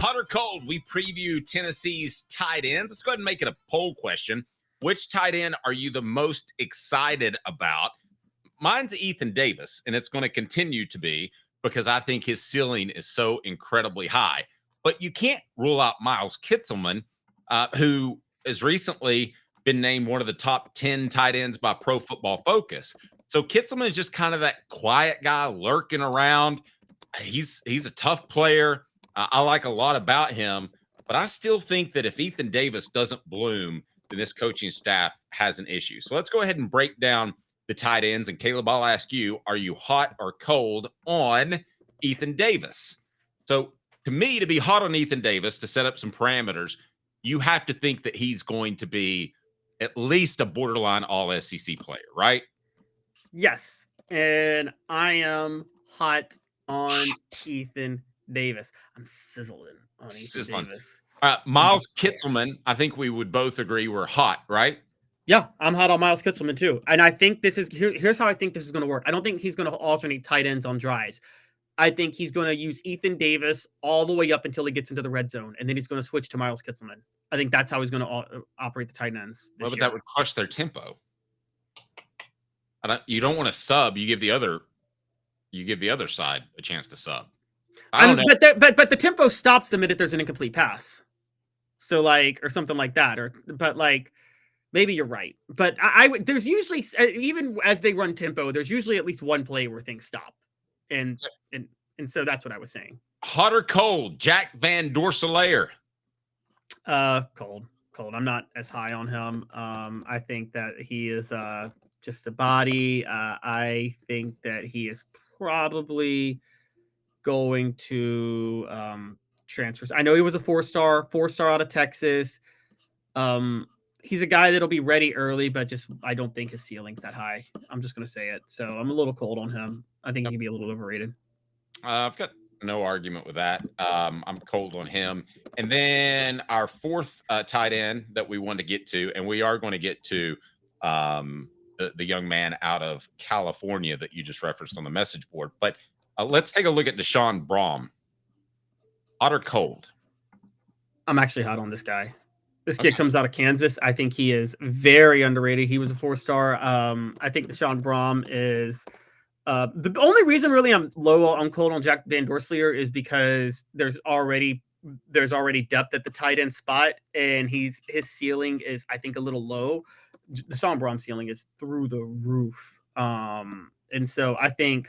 Hot or cold, we preview Tennessee's tight ends. Let's go ahead and make it a poll question. Which tight end are you the most excited about? Mine's Ethan Davis, and it's going to continue to be because I think his ceiling is so incredibly high. But you can't rule out Miles Kitselman, who has recently been named one of the top 10 tight ends by Pro Football Focus. So Kitselman is just kind of that quiet guy lurking around. He's a tough player. I like a lot about him, but I still think that if Ethan Davis doesn't bloom, then this coaching staff has an issue. So let's go ahead and break down the tight ends. And Caleb, I'll ask you, are you hot or cold on Ethan Davis? So to me, to be hot on Ethan Davis, to set up some parameters, you have to think that he's going to be at least a borderline all SEC player, right? Yes. And I am hot on Ethan Davis. I'm sizzling on Ethan Davis. Miles Kitselman, I think we would both agree we're hot, right? Yeah, I'm hot on Miles Kitselman too. And I think this is here's how I think this is going to work. I don't think he's going to alternate tight ends on drives. I think he's going to use Ethan Davis all the way up until he gets into the red zone, and then he's going to switch to Miles Kitselman. I think that's how he's going to operate the tight ends. Well, but that would crush their tempo. You don't want to sub. You give the other side a chance to sub. I don't know. But the tempo stops the minute there's an incomplete pass. So or something like that, maybe you're right. But there's usually, even as they run tempo, there's usually at least one play where things stop. And so that's what I was saying. Hot or cold, Jack Van Dorselaer? Cold. I'm not as high on him. I think that he is just a body. I think that he is probably going to transfers. I know he was a four-star out of Texas. He's a guy that'll be ready early, but I don't think his ceiling's that high. I'm just going to say it. So I'm a little cold on him. I think he can be a little overrated. I've got no argument with that. I'm cold on him. And then our fourth tight end that we want to get to, and we are going to get to the young man out of California that you just referenced on the message board. But let's take a look at Deshaun Brom. Hot or cold? I'm actually hot on this guy. This kid comes out of Kansas. I think he is very underrated. He was a four-star. I think Deshaun Brom is the only reason really I'm cold on Jack Van Dorselaer is because there's already depth at the tight end spot, and his ceiling is, I think, a little low. Deshaun Brom's ceiling is through the roof. And so I think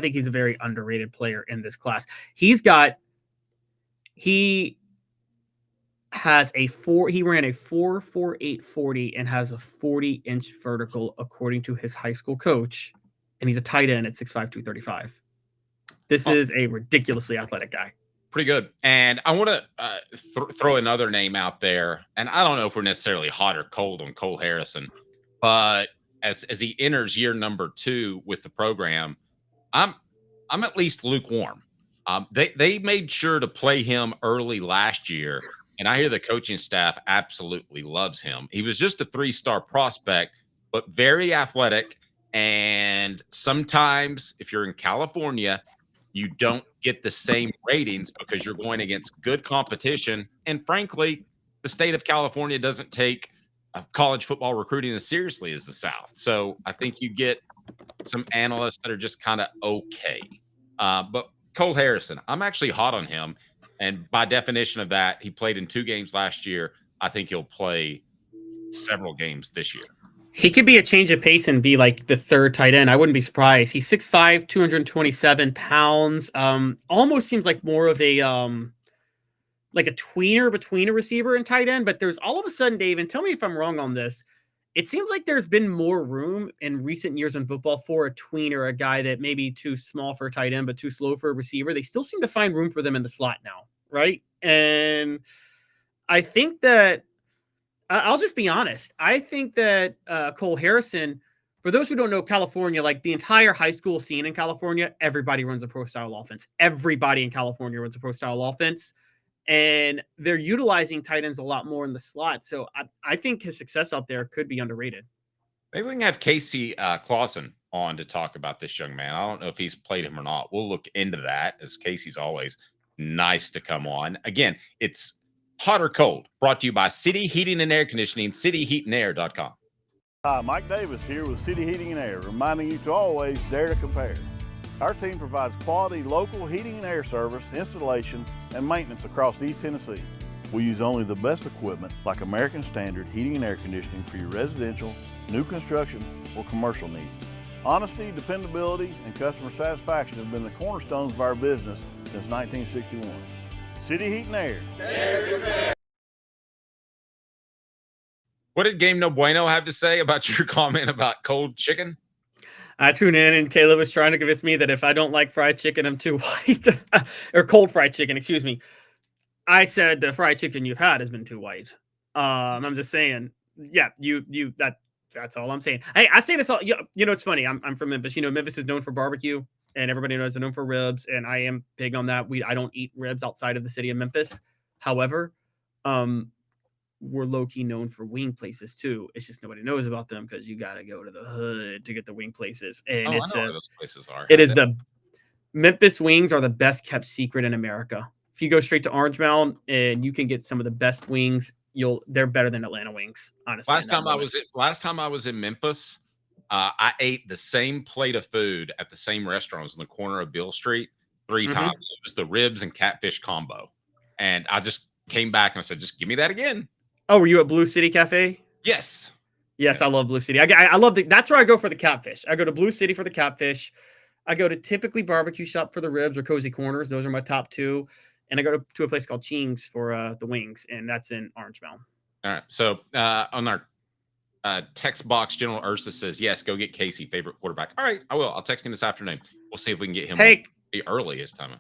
he's a very underrated player in this class. He ran a 4.48 40 and has a 40-inch vertical according to his high school coach, and he's a tight end at 6'5", 235. This is a ridiculously athletic guy. Pretty good. And I want to throw another name out there, and I don't know if we're necessarily hot or cold on Cole Harrison, but as he enters year number 2 with the program, I'm at least lukewarm. They made sure to play him early last year, and I hear the coaching staff absolutely loves him. He was just a 3-star prospect, but very athletic. And sometimes if you're in California, you don't get the same ratings because you're going against good competition. And frankly, the state of California doesn't take college football recruiting as seriously as the South. So I think you get some analysts that are just kind of okay. But Cole Harrison, I'm actually hot on him. And by definition of that, he played in 2 games last year. I think he'll play several games this year. He could be a change of pace and be like the third tight end. I wouldn't be surprised. He's 6'5", 227 pounds. Almost seems like more of a like a tweener between a receiver and tight end. But there's all of a sudden, Dave, and tell me if I'm wrong on this, it seems like there's been more room in recent years in football for a tweener, a guy that may be too small for a tight end, but too slow for a receiver. They still seem to find room for them in the slot now, right? And I think that I'll just be honest. I think that Cole Harrison, for those who don't know California, like the entire high school scene in California, everybody runs a pro-style offense. Everybody in California runs a pro-style offense. And they're utilizing tight ends a lot more in the slot. So I think his success out there could be underrated. Maybe we can have Casey Clausen on to talk about this young man. I don't know if he's played him or not. We'll look into that, as Casey's always nice to come on. Again, it's Hot or Cold, brought to you by City Heating and Air Conditioning, cityheatandair.com. Hi, Mike Davis here with City Heating and Air, reminding you to always dare to compare. Our team provides quality local heating and air service, installation, and maintenance across East Tennessee. We use only the best equipment like American Standard Heating and Air Conditioning for your residential, new construction, or commercial needs. Honesty, dependability, and customer satisfaction have been the cornerstones of our business since 1961. City Heat and Air. What did Game No Bueno have to say about your comment about cold chicken? I tuned in and Caleb was trying to convince me that if I don't like fried chicken, I'm too white. Or cold fried chicken, excuse me. I said the fried chicken you've had has been too white. I'm just saying, yeah, that's all I'm saying. Hey, I say this all, it's funny. I'm from Memphis. Memphis is known for barbecue and everybody knows they're known for ribs. And I am big on that. I don't eat ribs outside of the city of Memphis. However, we're low-key known for wing places too. It's just nobody knows about them because you got to go to the hood to get the wing places. And I know where those places are. It is the Memphis wings are the best kept secret in America. If you go straight to Orange Mound and you can get some of the best wings, they're better than Atlanta wings, honestly. Last time I was in Memphis, I ate the same plate of food at the same restaurants in the corner of Beale Street 3 times. It was the ribs and catfish combo. And I just came back and I said, just give me that again. Oh, were you at Blue City Cafe? Yes. Yes, yeah. I love Blue City. I love that's where I go for the catfish. I go to Blue City for the catfish. I go to typically Barbecue Shop for the ribs or Cozy Corners. Those are my top two. And I go to a place called Ching's for the wings, and that's in Orange Mound. All right. So on our text box, General Ursa says, yes, go get Casey, favorite quarterback. All right, I will. I'll text him this afternoon. We'll see if we can get him early this time.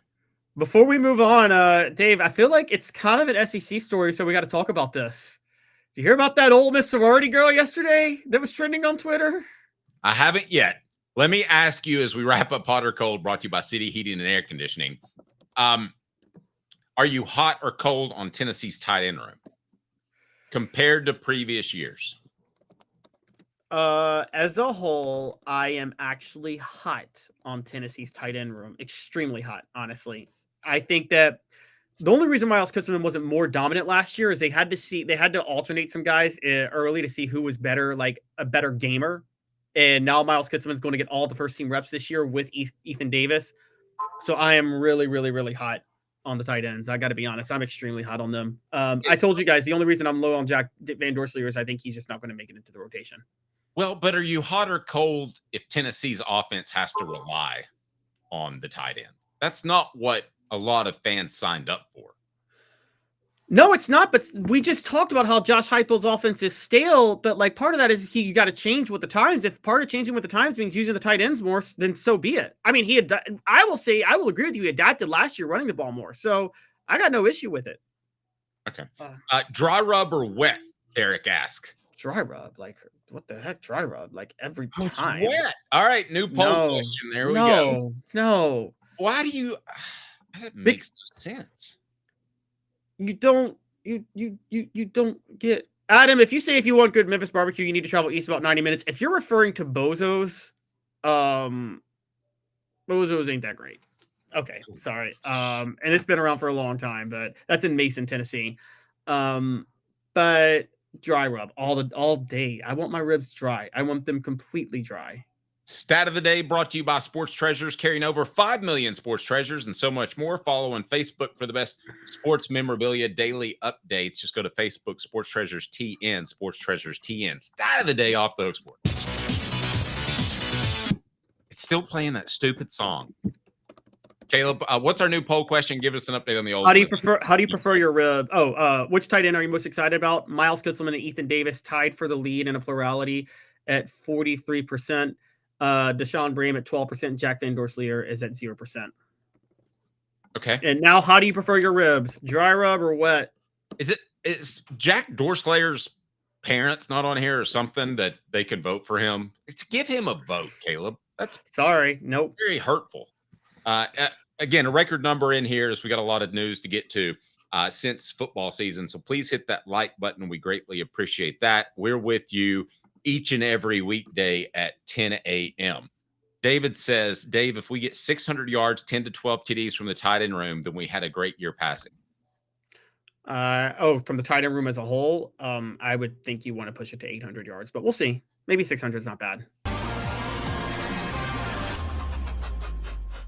Before we move on, Dave, I feel like it's kind of an SEC story, so we got to talk about this. Did you hear about that Ole Miss sorority girl yesterday that was trending on Twitter? I haven't yet. Let me ask you as we wrap up Hot or Cold, brought to you by City Heating and Air Conditioning. Are you hot or cold on Tennessee's tight end room compared to previous years? As a whole, I am actually hot on Tennessee's tight end room. Extremely hot, honestly. I think that the only reason Miles Kitselman wasn't more dominant last year is they had to alternate some guys early to see who was better, like a better gamer. And now Miles Kitselman's going to get all the first team reps this year with Ethan Davis. So I am really, really, really hot on the tight ends. I got to be honest. I'm extremely hot on them. I told you guys the only reason I'm low on Jack Van Dorslier is I think he's just not going to make it into the rotation. Well, but are you hot or cold if Tennessee's offense has to rely on the tight end? That's not what a lot of fans signed up for. No, it's not. But we just talked about how Josh Heupel's offense is stale. But like part of that is you got to change with the times. If part of changing with the times means using the tight ends more, then so be it. I mean, I will agree with you. He adapted last year running the ball more. So I got no issue with it. Okay. Dry rub or wet? Eric asks. Dry rub, like what the heck? Dry rub, like every time. It's wet. All right, new poll question. There we go. No. Why do you? That makes no sense. You don't get Adam. If you want good Memphis barbecue, you need to travel east about 90 minutes. If you're referring to Bozo's, Bozo's ain't that great. Okay, sorry. And it's been around for a long time, but that's in Mason, Tennessee. But dry rub all day. I want my ribs dry. I want them completely dry. Stat of the day brought to you by Sports Treasures, carrying over 5 million sports treasures and so much more. Follow on Facebook for the best sports memorabilia daily updates. Just go to Facebook, Sports Treasures TN, Sports Treasures TN. Stat of the day off the Hook Sport. It's still playing that stupid song. Caleb, what's our new poll question? Give us an update on the old. How do you prefer your rib? Which tight end are you most excited about? Miles Kitselman and Ethan Davis tied for the lead in a plurality at 43%. Deshaun Brame at 12%. Jack Van Dorslier is at 0%. Okay. And now, how do you prefer your ribs? Dry rub or wet? Is Jack Dorslier's parents not on here or something that they can vote for him? Give him a vote, Caleb. That's nope. Very hurtful. Again, a record number in here as we got a lot of news to get to since football season. So please hit that like button. We greatly appreciate that. We're with you each and every weekday at 10 a.m. David says, Dave, if we get 600 yards, 10 to 12 TDs from the tight end room, then we had a great year passing. From the tight end room as a whole, I would think you want to push it to 800 yards, but we'll see. Maybe 600 is not bad.